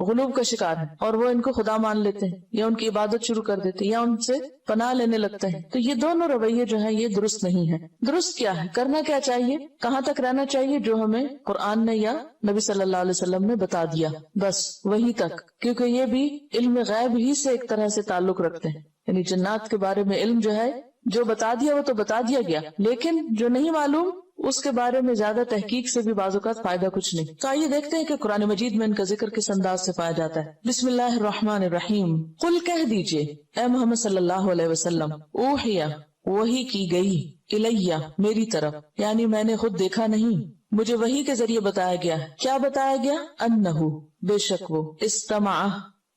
غلوب کا شکار ہیں اور وہ ان کو خدا مان لیتے ہیں یا ان کی عبادت شروع کر دیتے ہیں یا ان سے پناہ لینے لگتے ہیں. تو یہ دونوں رویے جو ہیں یہ درست نہیں ہے. درست کیا ہے, کرنا کیا چاہیے, کہاں تک رہنا چاہیے جو ہمیں قرآن نے یا نبی صلی اللہ علیہ وسلم نے بتا دیا, بس وہی تک, کیونکہ یہ بھی علم غیب ہی سے ایک طرح سے تعلق رکھتے ہیں. یعنی جنات کے بارے میں علم جو ہے جو بتا دیا وہ تو بتا دیا گیا, لیکن جو نہیں معلوم اس کے بارے میں زیادہ تحقیق سے بھی بعض اوقات فائدہ کچھ نہیں. تو آئیے دیکھتے ہیں کہ قرآن مجید میں ان کا ذکر کس انداز سے پایا جاتا ہے. بسم اللہ الرحمن الرحیم. قل کہہ دیجئے اے محمد صلی اللہ علیہ وسلم, اوحیا وحی کی گئی, الیہ میری طرف, یعنی میں نے خود دیکھا نہیں, مجھے وحی کے ذریعے بتایا گیا. کیا بتایا گیا؟ انہو بے شک وہ, استمع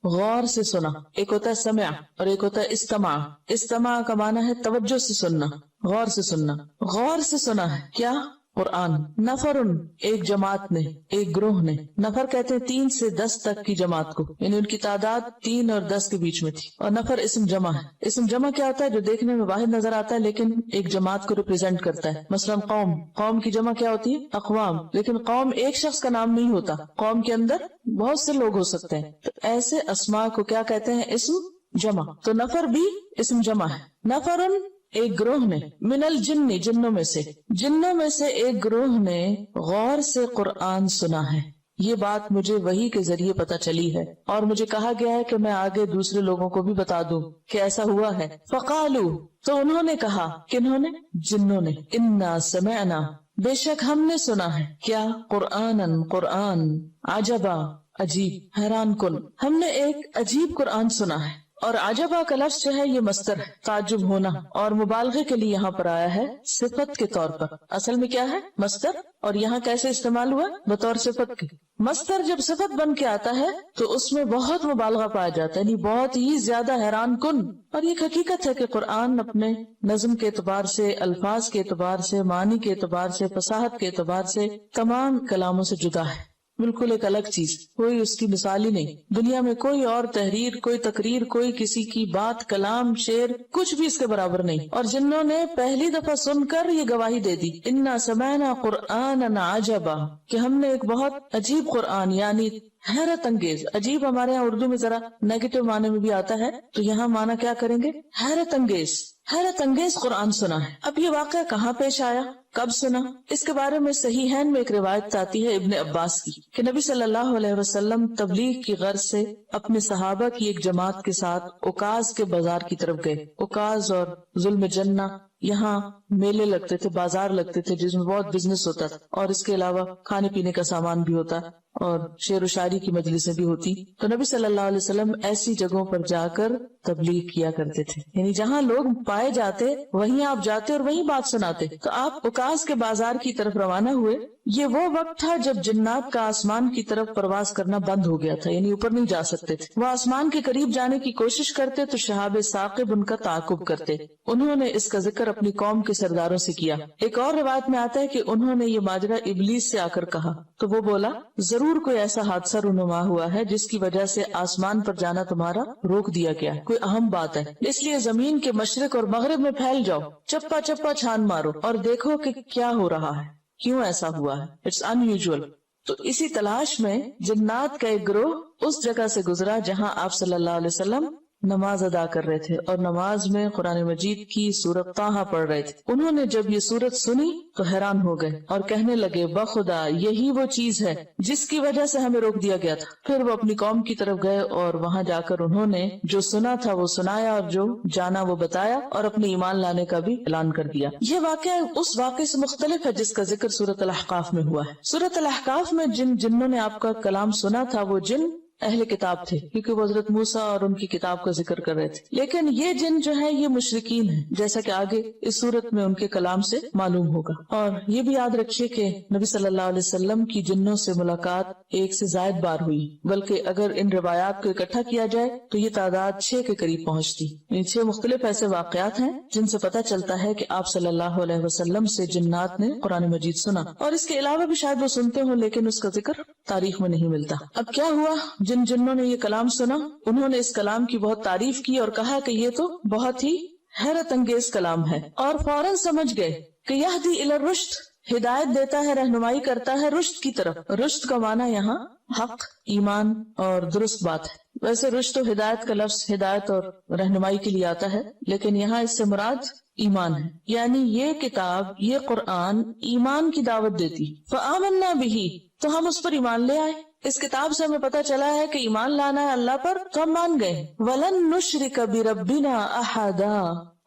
غور سے سنا. ایک ہوتا ہے سمع اور ایک ہوتا ہے استماع. استماع کا معنی ہے توجہ سے سننا, غور سے سننا. غور سے سنا ہے کیا؟ قرآن. نفرن ایک جماعت نے, ایک گروہ نے. نفر کہتے ہیں 3 سے 10 تک کی جماعت کو, یعنی ان کی تعداد 3 اور 10 کے بیچ میں تھی. اور نفر اسم جمع ہے. اسم جمع کیا ہوتا ہے؟ جو دیکھنے میں واحد نظر آتا ہے لیکن ایک جماعت کو ریپرزینٹ کرتا ہے. مثلا قوم, قوم کی جمع کیا ہوتی ہے؟ اقوام. لیکن قوم ایک شخص کا نام نہیں ہوتا, قوم کے اندر بہت سے لوگ ہو سکتے ہیں. تو ایسے اسماء کو کیا کہتے ہیں؟ اسم جمع. تو نفر بھی اسم جمع ہے. نفرن ایک گروہ نے, من الجن جنوں میں سے, جنوں میں سے ایک گروہ نے غور سے قرآن سنا ہے. یہ بات مجھے وحی کے ذریعے پتا چلی ہے اور مجھے کہا گیا ہے کہ میں آگے دوسرے لوگوں کو بھی بتا دوں کہ ایسا ہوا ہے. فقالو تو انہوں نے کہا, کنہوں نے؟ جنوں نے. انا سمعنا بے شک ہم نے سنا ہے. کیا؟ قرآنن قرآن. عجبا عجیب, حیران کن. ہم نے ایک عجیب قرآن سنا ہے. اور عجبا کا لفظ جو ہے یہ مصدر ہے, تعجب ہونا, اور مبالغے کے لیے یہاں پر آیا ہے صفت کے طور پر. اصل میں کیا ہے؟ مصدر. اور یہاں کیسے استعمال ہوا؟ بطور صفت کے. مصدر جب صفت بن کے آتا ہے تو اس میں بہت مبالغہ پایا جاتا ہے, یعنی بہت ہی زیادہ حیران کن. اور یہ حقیقت ہے کہ قرآن اپنے نظم کے اعتبار سے, الفاظ کے اعتبار سے, معنی کے اعتبار سے, فصاحت کے اعتبار سے تمام کلاموں سے جدا ہے, بالکل ایک الگ چیز, کوئی اس کی مثال ہی نہیں. دنیا میں کوئی اور تحریر, کوئی تقریر, کوئی کسی کی بات, کلام, شعر, کچھ بھی اس کے برابر نہیں. اور جنہوں نے پہلی دفعہ سن کر یہ گواہی دے دی, انا سمعنا قرآنا عجبا, کہ ہم نے ایک بہت عجیب قرآن, یعنی حیرت انگیز. عجیب ہمارے یہاں اردو میں ذرا نیگیٹو معنی میں بھی آتا ہے, تو یہاں معنی کیا کریں گے؟ حیرت انگیز. حیرت انگیز قرآن سنا ہے. اب یہ واقعہ کہاں پیش آیا, کب سنا؟ اس کے بارے میں صحیحین میں ایک روایت آتی ہے ابن عباس کی کہ نبی صلی اللہ علیہ وسلم تبلیغ کی غرض سے اپنے صحابہ کی ایک جماعت کے ساتھ اوکاز کے بازار کی طرف گئے. اوکاز اور ظلم جنہ, یہاں میلے لگتے تھے, بازار لگتے تھے جس میں بہت بزنس ہوتا تھا, اور اس کے علاوہ کھانے پینے کا سامان بھی ہوتا اور شعر و شاعری کی مجلسیں بھی ہوتی. تو نبی صلی اللہ علیہ وسلم ایسی جگہوں پر جا کر تبلیغ کیا کرتے تھے, یعنی جہاں لوگ پائے جاتے وہیں آپ جاتے اور وہیں بات سناتے. تو آپ اوکاز کے بازار کی طرف روانہ ہوئے. یہ وہ وقت تھا جب جنات کا آسمان کی طرف پرواز کرنا بند ہو گیا تھا, یعنی اوپر نہیں جا سکتے تھے. وہ آسمان کے قریب جانے کی کوشش کرتے تو شہاب ثاقب ان کا تعاقب کرتے. انہوں نے اس کا ذکر اپنی قوم کے سرداروں سے کیا. ایک اور روایت میں آتا ہے کہ انہوں نے یہ ماجرا ابلیس سے آ کر کہا, تو وہ بولا, ضرور کوئی ایسا حادثہ رونما ہوا ہے جس کی وجہ سے آسمان پر جانا تمہارا روک دیا گیا ہے, کوئی اہم بات ہے, اس لیے زمین کے مشرق اور مغرب میں پھیل جاؤ, چپا چپا چھان مارو اور دیکھو کہ کیا ہو رہا ہے, کیوں ایسا ہوا ہے, اٹس ان یوزول. تو اسی تلاش میں جنات کا ایک گروہ اس جگہ سے گزرا جہاں آپ صلی اللہ علیہ وسلم نماز ادا کر رہے تھے اور نماز میں قرآن مجید کی سورت طٰہٰ پڑھ رہے تھے. انہوں نے جب یہ سورت سنی تو حیران ہو گئے اور کہنے لگے, بخدا یہی وہ چیز ہے جس کی وجہ سے ہمیں روک دیا گیا تھا. پھر وہ اپنی قوم کی طرف گئے اور وہاں جا کر انہوں نے جو سنا تھا وہ سنایا اور جو جانا وہ بتایا اور اپنے ایمان لانے کا بھی اعلان کر دیا. یہ واقعہ اس واقعے سے مختلف ہے جس کا ذکر سورۃ الاحقاف میں ہوا ہے. سورۃ الاحقاف میں جنوں نے آپ کا کلام سنا تھا وہ جن اہل کتاب تھے, کیونکہ وہ حضرت موسیٰ اور ان کی کتاب کا ذکر کر رہے تھے. لیکن یہ جن جو ہے یہ مشرکین ہیں, جیسا کہ آگے اس صورت میں ان کے کلام سے معلوم ہوگا. اور یہ بھی یاد رکھیے کہ نبی صلی اللہ علیہ وسلم کی جنوں سے ملاقات 1 سے زائد بار ہوئی, بلکہ اگر ان روایات کو اکٹھا کیا جائے تو یہ تعداد 6 کے قریب پہنچتی. 6 مختلف ایسے واقعات ہیں جن سے پتہ چلتا ہے کہ آپ صلی اللہ علیہ وسلم سے جنات نے قرآن مجید سنا, اور اس کے علاوہ بھی شاید وہ سنتے ہوں لیکن اس کا ذکر تاریخ میں نہیں ملتا. اب کیا ہوا, جنوں نے یہ کلام سنا انہوں نے اس کلام کی بہت تعریف کی اور کہا کہ یہ تو بہت ہی حیرت انگیز کلام ہے, اور فوراً سمجھ گئے کہ یہدی الی الرشد, ہدایت دیتا ہے، رہنمائی کرتا ہے رشد کی طرف. رشد کا معنی یہاں حق، ایمان اور درست بات ہے. ویسے رشد و ہدایت کا لفظ ہدایت اور رہنمائی کے لیے آتا ہے، لیکن یہاں اس سے مراد ایمان ہے. یعنی یہ کتاب، یہ قرآن ایمان کی دعوت دیتی. فآمنا بہ، تو ہم اس پر ایمان لے آئے. اس کتاب سے ہمیں پتہ چلا ہے کہ ایمان لانا ہے اللہ پر، تو ہم مان گئے. وَلَن نُشْرِكَ بِرَبِّنَا أَحَدًا،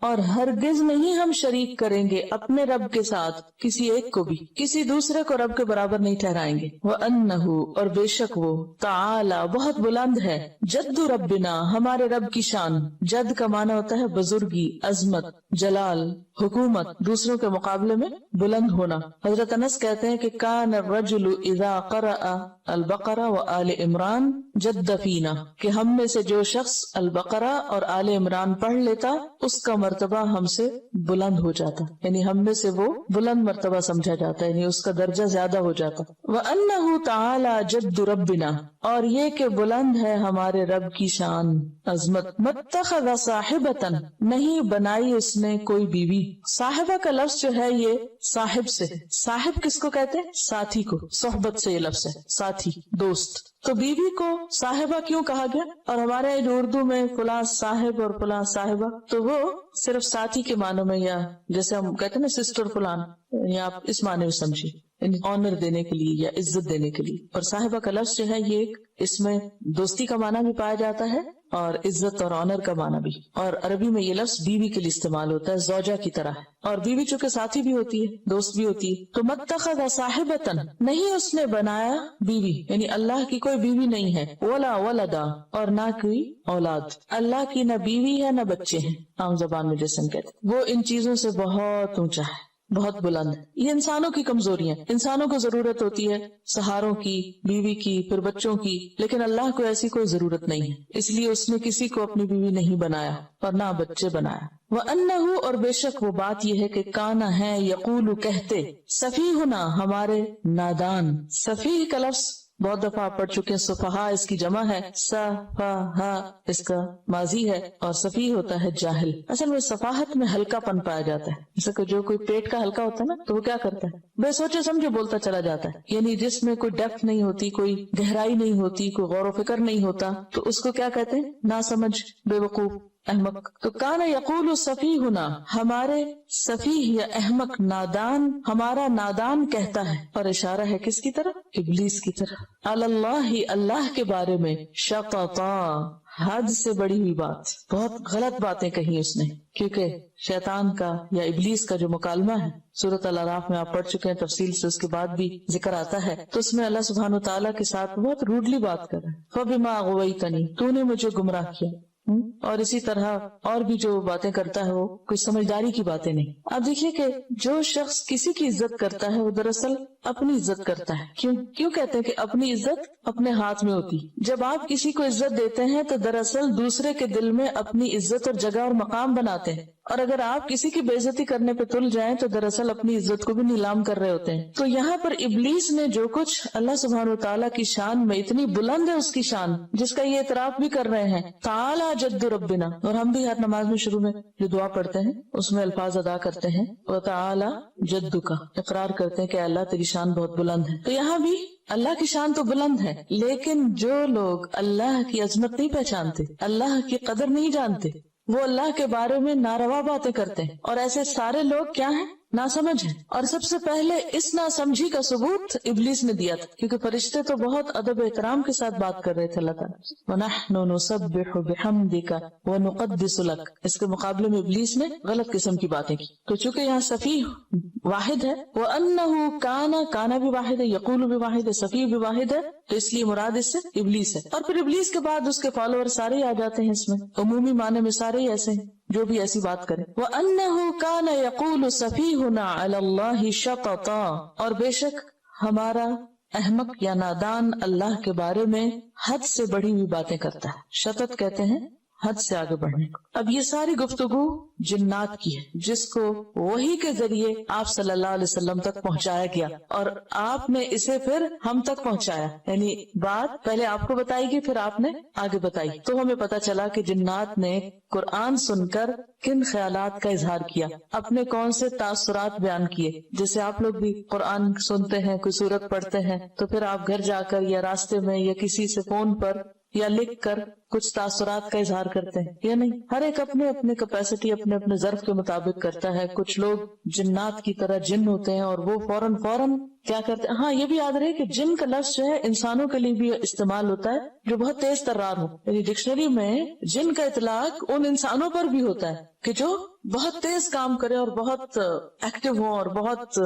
اور ہرگز نہیں ہم شریک کریں گے اپنے رب کے ساتھ کسی ایک کو بھی، کسی دوسرے کو رب کے برابر نہیں ٹھہرائیں گے. وَأَنَّهُ، اور بے شک وہ، تعالی بہت بلند ہے، جد ربنا، ہمارے رب کی شان. جد کا معنی ہوتا ہے بزرگی، عظمت، جلال، حکومت، دوسروں کے مقابلے میں بلند ہونا. حضرت انس کہتے ہیں کہ کان الرجل اذا قرأ البقرہ وآل عمران جد فینا، کہ ہم میں سے جو شخص البقرہ اور آل عمران پڑھ لیتا اس کا مرتبہ ہم سے بلند ہو جاتا، یعنی ہم میں سے وہ بلند مرتبہ سمجھا جاتا ہے، یعنی اس کا درجہ زیادہ ہو جاتا. وَأَنَّهُ تَعَالَى جَدُّ رَبِّنَا، اور یہ کہ بلند ہے ہمارے رب کی شان، عظمت. مَتَّخَذَ صَاحِبَةً، نہیں بنائی اس نے کوئی بیوی. صاحبہ کا لفظ جو ہے یہ صاحب سے ہے. صاحب کس کو کہتے ہیں؟ ساتھی کو. صحبت سے یہ لفظ ہے، ساتھی، دوست. تو بیوی کو صاحبہ کیوں کہا گیا؟ اور ہمارے اردو میں فلاں صاحب اور فلاں صاحبہ، تو وہ صرف ساتھی کے معنوں میں، یا جیسے ہم کہتے ہیں نا سسٹر فلان، یا آپ اس معنی میں سمجھیے، یعنی آنر دینے کے لیے یا عزت دینے کے لیے. اور صاحبہ کا لفظ جو ہے یہ اس میں دوستی کا معنی بھی پایا جاتا ہے اور عزت اور آنر کا معنی بھی. اور عربی میں یہ لفظ بیوی کے لیے استعمال ہوتا ہے، زوجہ کی طرح ہے. اور بیوی چونکہ ساتھی بھی ہوتی ہے، دوست بھی ہوتی ہے. تو متخذ صاحبۃ، نہیں اس نے بنایا بیوی، یعنی اللہ کی کوئی بیوی نہیں ہے. ولا ولدا، اور نہ کوئی اولاد. اللہ کی نہ بیوی ہے نہ بچے ہیں، عام زبان میں جیسے ہم کہتے ہیں. وہ ان چیزوں سے بہت اونچا ہے، بہت بلند ہے. یہ انسانوں کی کمزوریاں، انسانوں کو ضرورت ہوتی ہے سہاروں کی، بیوی کی، پھر بچوں کی، لیکن اللہ کو ایسی کوئی ضرورت نہیں ہے. اس لیے اس نے کسی کو اپنی بیوی نہیں بنایا اور نہ بچے بنایا. وَأَنَّهُ، اور بے شک وہ بات یہ ہے کہ کانا ہے، یقول کہتے، سفیہنا، ہمارے نادان. سفیہ کا لفظ بہت دفعہ آپ پڑھ چکے ہیں، سفہا اس کی جمع ہے، سفہا اس کا ماضی ہے، اور سفیہ ہوتا ہے جاہل. اصل میں سفاہت میں ہلکا پن پایا جاتا ہے. جیسے کہ جو کوئی پیٹ کا ہلکا ہوتا ہے نا، تو وہ کیا کرتا ہے؟ بے سوچے سمجھے بولتا چلا جاتا ہے، یعنی جس میں کوئی ڈیپتھ نہیں ہوتی، کوئی گہرائی نہیں ہوتی، کوئی غور و فکر نہیں ہوتا، تو اس کو کیا کہتے ہیں؟ ناسمجھ، بے وقوف، احمق. تو کانا یقول سفیہنا، ہمارے سفیہ یا احمق، نادان، ہمارا نادان کہتا ہے. اور اشارہ ہے کس کی طرف؟ ابلیس کی طرف. اللہ، اللہ کے بارے میں، شططا، حد سے بڑی ہوئی بات، بہت غلط باتیں کہی اس نے. کیونکہ شیطان کا یا ابلیس کا جو مکالمہ ہے سورۃ الاعراف میں آپ پڑھ چکے ہیں تفصیل سے، اس کے بعد بھی ذکر آتا ہے. تو اس میں اللہ سبحانہ و تعالیٰ کے ساتھ بہت روڈلی بات کر رہا ہے. فَبِمَا أَغْوَيْتَنِي، تو نے مجھے گمراہ کیا. اور اسی طرح اور بھی جو باتیں کرتا ہے وہ کوئی سمجھداری کی باتیں نہیں. اب دیکھیے کہ جو شخص کسی کی عزت کرتا ہے وہ دراصل اپنی عزت کرتا ہے. کیوں کہتے ہیں کہ اپنی عزت اپنے ہاتھ میں ہوتی؟ جب آپ کسی کو عزت دیتے ہیں تو دراصل دوسرے کے دل میں اپنی عزت اور جگہ اور مقام بناتے ہیں. اور اگر آپ کسی کی بے عزتی کرنے پہ تل جائیں تو دراصل اپنی عزت کو بھی نیلام کر رہے ہوتے ہیں. تو یہاں پر ابلیس نے جو کچھ اللہ سبحانہ و تعالیٰ کی شان میں، اتنی بلند ہے اس کی شان جس کا یہ اعتراف بھی کر رہے ہیں، تعالی جد ربنا. اور ہم بھی ہر نماز میں شروع میں جو دعا پڑھتے ہیں اس میں الفاظ ادا کرتے ہیں، وتعالی جد کا، اقرار کرتے ہیں کہ اللہ تیری شان بہت بلند ہے. تو یہاں بھی اللہ کی شان تو بلند ہے، لیکن جو لوگ اللہ کی عظمت نہیں پہچانتے، اللہ کی قدر نہیں جانتے، وہ اللہ کے بارے میں ناروا باتیں کرتے ہیں. اور ایسے سارے لوگ کیا ہیں؟ ناسمجھ ہیں. اور سب سے پہلے اس ناسمجھی کا ثبوت ابلیس نے دیا تھا، کیونکہ فرشتے تو بہت ادب احترام کے ساتھ بات کر رہے تھے اللہ تعالیٰ. وَنَحْنُ نُسَبِّحُ بِحَمْدِكَ وَنُقَدِّسُ لَكَ، اس کے مقابلے میں ابلیس نے غلط قسم کی باتیں کی. تو چونکہ یہاں سفیہ واحد ہے، وَأَنَّهُ كَانَ بھی واحد ہے، یقول بھی واحد ہے، سفیہ بھی واحد ہے، تو اس لیے مراد اس سے ابلیس ہے. اور پھر ابلیس کے بعد اس کے فالوور سارے آ جاتے ہیں اس میں، عمومی معنی میں سارے ہی ایسے ہیں جو بھی ایسی بات کرے. وَأَنَّهُ كَانَ يَقُولُ سَفِيهُنَا عَلَى اللَّهِ شَطَطًا، اور بے شک ہمارا احمق یا نادان اللہ کے بارے میں حد سے بڑھی ہوئی باتیں کرتا ہے. شطط کہتے ہیں حد سے آگے بڑھنے کو۔ اب یہ ساری گفتگو جنات کی ہے، جس کو وحی کے ذریعے آپ صلی اللہ علیہ وسلم تک پہنچایا گیا، اور آپ نے اسے پھر ہم تک پہنچایا، یعنی بات پہلے آپ کو بتائی گئی، پھر آپ نے آگے بتائی۔ تو ہمیں پتا چلا کہ جنات نے قرآن سن کر کن خیالات کا اظہار کیا، اپنے کون سے تاثرات بیان کیے۔ جیسے آپ لوگ بھی قرآن سنتے ہیں، کوئی سورت پڑھتے ہیں، تو پھر آپ گھر جا کر یا راستے میں یا کسی سے فون پر یا لکھ کر کچھ تاثرات کا اظہار کرتے ہیں یا نہیں؟ ہر ایک اپنے اپنے کیپیسٹی، اپنے اپنے ظرف کے مطابق کرتا ہے۔ کچھ لوگ جنات کی طرح جن ہوتے ہیں اور وہ فوراً کیا کرتے ہیں۔ ہاں، یہ بھی یاد رہے کہ جن کا لفظ جو ہے انسانوں کے لیے بھی استعمال ہوتا ہے جو بہت تیز ترار ہو، یعنی ڈکشنری میں جن کا اطلاق ان انسانوں پر بھی ہوتا ہے کہ جو بہت تیز کام کرے اور بہت ایکٹیو ہوں اور بہت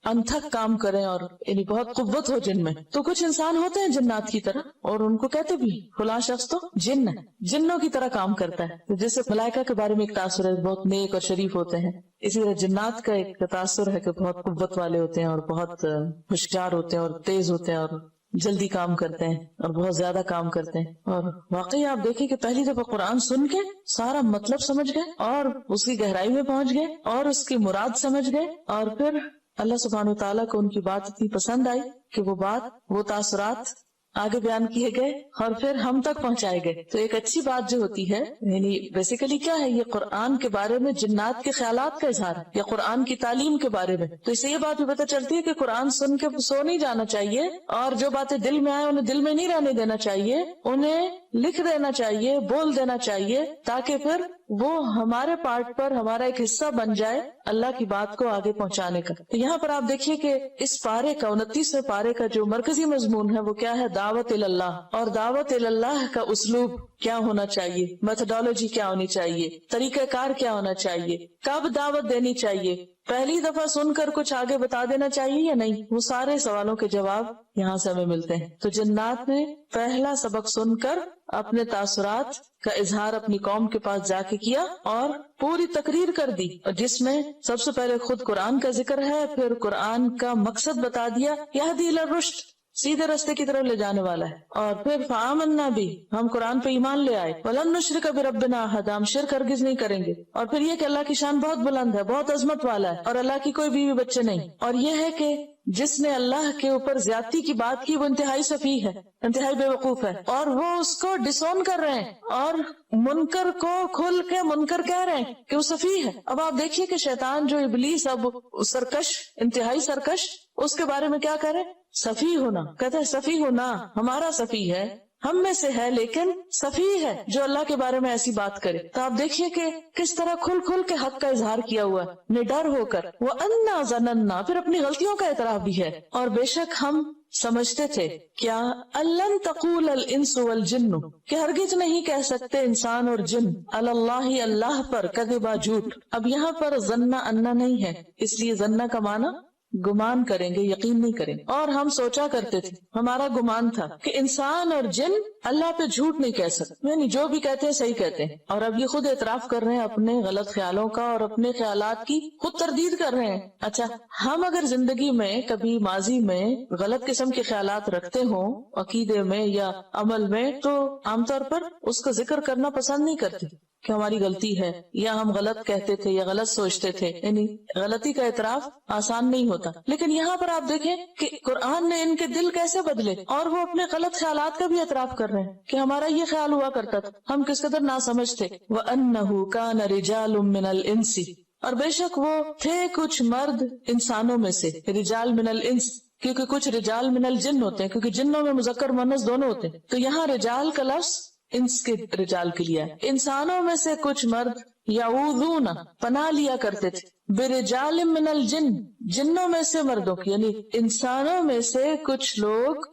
انتھک کام کریں، اور یعنی بہت قوت ہو جن میں۔ تو کچھ انسان ہوتے ہیں جنات کی طرح، اور ان کو کہتے بھی فلاں شخص تو جن ہے، جنوں کی طرح کام کرتا ہے۔ جیسے ملائکہ کے بارے میں ایک تاثر ہے، بہت نیک اور شریف ہوتے ہیں، اسی طرح جنات کا ایک تاثر ہے کہ بہت قوت والے ہوتے ہیں اور بہت ہوشیار ہوتے ہیں اور تیز ہوتے ہیں اور جلدی کام کرتے ہیں اور بہت زیادہ کام کرتے ہیں۔ اور واقعی آپ دیکھیں کہ پہلی دفعہ قرآن سن کے سارا مطلب سمجھ گئے اور اس کی گہرائی میں پہنچ گئے اور اس کی مراد سمجھ گئے، اور پھر اللہ سبحانہ وتعالیٰ کو ان کی بات اتنی پسند آئی کہ وہ بات، وہ تاثرات آگے بیان کیے گئے اور پھر ہم تک پہنچائے گئے۔ تو ایک اچھی بات جو ہوتی ہے، یعنی بیسیکلی کیا ہے، یہ قرآن کے بارے میں جنات کے خیالات کا اظہار ہے یا قرآن کی تعلیم کے بارے میں۔ تو اس سے یہ بات بھی پتہ چلتی ہے کہ قرآن سن کے سو نہیں جانا چاہیے، اور جو باتیں دل میں آئے انہیں دل میں نہیں رہنے دینا چاہیے، انہیں لکھ دینا چاہیے، بول دینا چاہیے، تاکہ پھر وہ ہمارے پارٹ پر ہمارا ایک حصہ بن جائے اللہ کی بات کو آگے پہنچانے کا۔ تو یہاں پر آپ دیکھیے کہ اس پارے کا 29ویں پارے کا جو مرکزی مضمون ہے وہ کیا ہے؟ دعوت اللہ، اور دعوت اللہ کا اسلوب کیا ہونا چاہیے، میتھڈالوجی کیا ہونی چاہیے، طریقہ کار کیا ہونا چاہیے، کب دعوت دینی چاہیے، پہلی دفعہ سن کر کچھ آگے بتا دینا چاہیے یا نہیں، وہ سارے سوالوں کے جواب یہاں سے ہمیں ملتے ہیں۔ تو جنات نے پہلا سبق سن کر اپنے تاثرات کا اظہار اپنی قوم کے پاس جا کے کیا اور پوری تقریر کر دی، اور جس میں سب سے پہلے خود قرآن کا ذکر ہے، پھر قرآن کا مقصد بتا دیا، یہدی الی الرشد، سیدھے راستے کی طرف لے جانے والا ہے، اور پھر فآمنا بھی، ہم قرآن پہ ایمان لے آئے، ولن نشرک بربنا احد، ہم شرک ہرگز نہیں کریں گے، اور پھر یہ کہ اللہ کی شان بہت بلند ہے، بہت عظمت والا ہے، اور اللہ کی کوئی بیوی بچے نہیں، اور یہ ہے کہ جس نے اللہ کے اوپر زیادتی کی بات کی وہ انتہائی سفیہ ہے، انتہائی بے وقوف ہے، اور وہ اس کو ڈسون کر رہے ہیں اور منکر کو کھل کے منکر کہہ رہے ہیں کہ وہ سفیہ ہے۔ اب آپ دیکھیے کہ شیطان جو ابلیس اب سرکش، انتہائی سرکش، اس کے بارے میں کیا کرے؟ سفیہ ہونا، کہتے ہیں سفیہ ہونا، ہمارا سفیہ ہے، ہم میں سے ہے لیکن سفیہ ہے جو اللہ کے بارے میں ایسی بات کرے۔ تو آپ دیکھیے کہ کس طرح کھل کھل کے حق کا اظہار کیا ہوا ہے، نڈر ہو کر، وَأَنَّا ظَنَنَّا، پھر اپنی غلطیوں کا اعتراف بھی ہے، اور بے شک ہم سمجھتے تھے کیا أَلَّن تَقُولَ الْإِنسُ وَالْجِنُّ، کہ ہرگز نہیں کہہ سکتے انسان اور جن، علی اللہ، اللہ پر، کذبا، جھوٹ۔ اب یہاں پر ظنّا انا نہیں ہے، اس لیے ظنّا کا معنی گمان کریں گے، یقین نہیں کریں گے، اور ہم سوچا کرتے تھے، ہمارا گمان تھا کہ انسان اور جن اللہ پہ جھوٹ نہیں کہہ سکتے، یعنی جو بھی کہتے ہیں صحیح کہتے ہیں، اور اب یہ خود اعتراف کر رہے ہیں اپنے غلط خیالوں کا اور اپنے خیالات کی خود تردید کر رہے ہیں۔ اچھا، ہم اگر زندگی میں کبھی ماضی میں غلط قسم کے خیالات رکھتے ہوں عقیدے میں یا عمل میں، تو عام طور پر اس کا ذکر کرنا پسند نہیں کرتے کہ ہماری غلطی ہے یا ہم غلط کہتے تھے یا غلط سوچتے تھے، یعنی غلطی کا اعتراف آسان نہیں ہوتا۔ لیکن یہاں پر آپ دیکھیں کہ قرآن نے ان کے دل کیسے بدلے، اور وہ اپنے غلط خیالات کا بھی اعتراف کر رہے ہیں کہ ہمارا یہ خیال ہوا کرتا تھا، ہم کس قدر ناسمجھ تھے۔ وَأَنَّهُ كَانَ رِجَالٌ مِّنَ الْإِنسِ، اور بے شک وہ تھے کچھ مرد انسانوں میں سے، رجال من الانس، کیونکہ کچھ رجال من الجن ہوتے ہیں، کیونکہ جنوں میں مذکر مؤنث دونوں ہوتے ہیں، تو یہاں رجال کا لفظ انس کے رجال کے لیے ہے۔ انسانوں میں سے کچھ مرد یعوذون، پناہ لیا کرتے تھے، برجال من الجن، جنوں میں سے مردوں کی، یعنی انسانوں میں سے کچھ لوگ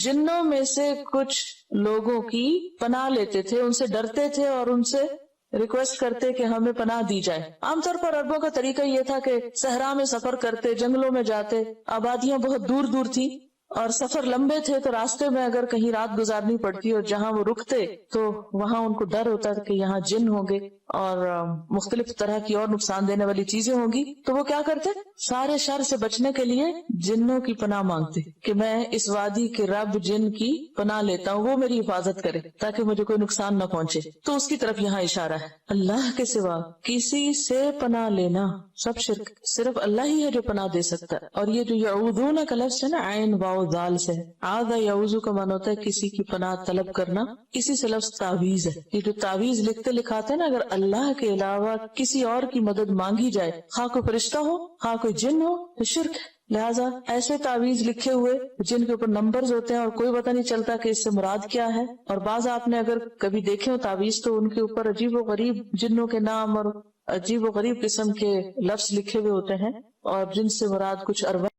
جنوں میں سے کچھ لوگوں کی پناہ لیتے تھے، ان سے ڈرتے تھے اور ان سے ریکویسٹ کرتے کہ ہمیں پناہ دی جائے۔ عام طور پر عربوں کا طریقہ یہ تھا کہ صحرا میں سفر کرتے، جنگلوں میں جاتے، آبادیاں بہت دور دور تھی اور سفر لمبے تھے، تو راستے میں اگر کہیں رات گزارنی پڑتی اور جہاں وہ رکتے تو وہاں ان کو ڈر ہوتا کہ یہاں جن ہوں گے اور مختلف طرح کی اور نقصان دینے والی چیزیں ہوں گی، تو وہ کیا کرتے؟ سارے شر سے بچنے کے لیے جنوں کی پناہ مانگتے کہ میں اس وادی کے رب جن کی پناہ لیتا ہوں، وہ میری حفاظت کرے تاکہ مجھے کوئی نقصان نہ پہنچے۔ تو اس کی طرف یہاں اشارہ ہے۔ اللہ کے سوا کسی سے پناہ لینا سب شرک، صرف اللہ ہی ہے جو پناہ دے سکتا ہے۔ اور یہ جو یعوذون کا لفظ ہے نا، عین واو ذال سے، عاذ یعوذ کا معنی ہوتا ہے کسی کی پناہ طلب کرنا، اسی سے لفظ تعویذ ہے۔ یہ جو تعویذ لکھتے لکھاتے ہیں نا، اگر اللہ کے علاوہ کسی اور کی مدد مانگی جائے، خواہ کوئی فرشتہ ہو خواہ کوئی جن ہو، تو شرک ہے۔ لہٰذا ایسے تعویذ لکھے ہوئے جن کے اوپر نمبرز ہوتے ہیں اور کوئی پتہ نہیں چلتا کہ اس سے مراد کیا ہے، اور بعض آپ نے اگر کبھی دیکھے ہو تعویذ تو ان کے اوپر عجیب و غریب جنوں کے نام اور عجیب و غریب قسم کے لفظ لکھے ہوئے ہوتے ہیں، اور جن سے مراد کچھ ارواح